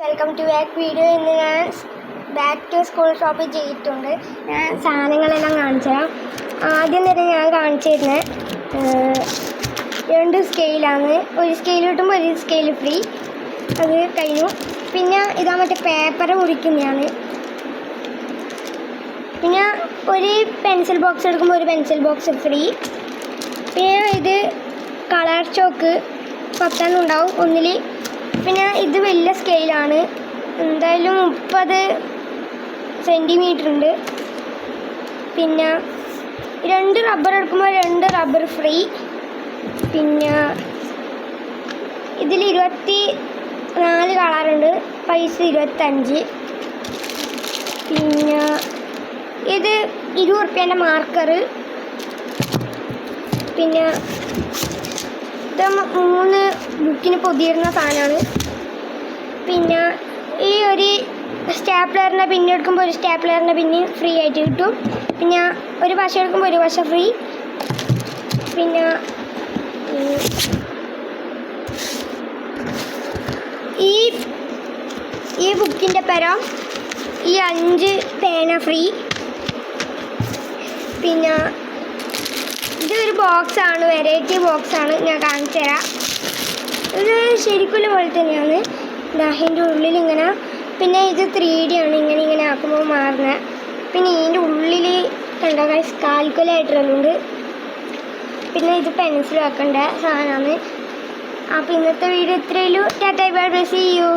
Welcome to back video. ഇന്ന് ഞാൻ back to school shop ചെയ്തിട്ടുണ്ട്. ഞാൻ സാധനങ്ങളെല്ലാം കാണിച്ചു തരാം. ആദ്യം തന്നെ ഞാൻ കാണിച്ചു തരുന്നത് 2 സ്കെയിലാണ്. ഒരു സ്കെയിൽ കിട്ടുമ്പോൾ ഒരു സ്കെയിൽ ഫ്രീ. അത് കഴിഞ്ഞു. പിന്നെ ഇതാ മറ്റേ പേപ്പർ മുറിക്കുന്നതാണ്. പിന്നെ ഒരു പെൻസിൽ ബോക്സ് എടുക്കുമ്പോൾ ഒരു പെൻസിൽ ബോക്സ് ഫ്രീ. പിന്നെ ഇത് കളർ ചോക്ക് 10 ഉണ്ടാവും ഒന്നിൽ. പിന്നെ ഇത് വലിയ സ്കെയിലാണ്, എന്തായാലും 30 സെൻറ്റിമീറ്റർ ഉണ്ട്. പിന്നെ 2 റബ്ബർ എടുക്കുമ്പോൾ 2 റബ്ബർ ഫ്രീ. പിന്നെ ഇതിൽ 24 കളറുണ്ട്, പൈസ 25. പിന്നെ ഇത് 20 റുപ്യേൻ്റെ മാർക്കർ. പിന്നെ ഇത് 3 ബുക്കിന് പൊതിയിരുന്ന സാധനമാണ്. പിന്നെ ഈ ഒരു സ്റ്റാപ്ലറിൻ്റെ പിന്ന് എടുക്കുമ്പോൾ ഒരു സ്റ്റാപ്ലറിൻ്റെ പിന്ന് ഫ്രീ ആയിട്ട് കിട്ടും. പിന്നെ ഒരു പശ എടുക്കുമ്പോൾ ഒരു പശ ഫ്രീ. പിന്നെ ഈ ബുക്കിൻ്റെ പരം ഈ 5 പേന ഫ്രീ. പിന്നെ ഇതൊരു ബോക്സാണ്, വെറൈറ്റി ബോക്സാണ്, ഞാൻ കാണിച്ചു തരാം. ഇത് ശരിക്കുള്ള പോലെ തന്നെയാണ്. അതിൻ്റെ ഉള്ളിൽ ഇങ്ങനെ. പിന്നെ ഇത് 3D ആണ്, ഇങ്ങനെ ആക്കുമ്പോൾ മാറുന്നത്. പിന്നെ ഇതിൻ്റെ ഉള്ളിൽ കണ്ടോ ഗൈസ്, കാൽക്കുലേറ്ററുണ്ട്. പിന്നെ ഇത് പെൻസിൽ വെക്കേണ്ട സാധനമാണ്. അപ്പോൾ ഇന്നത്തെ വീഡിയോ ഇത്രയേ ഉള്ളൂ. Ta-ta bye bye, see U.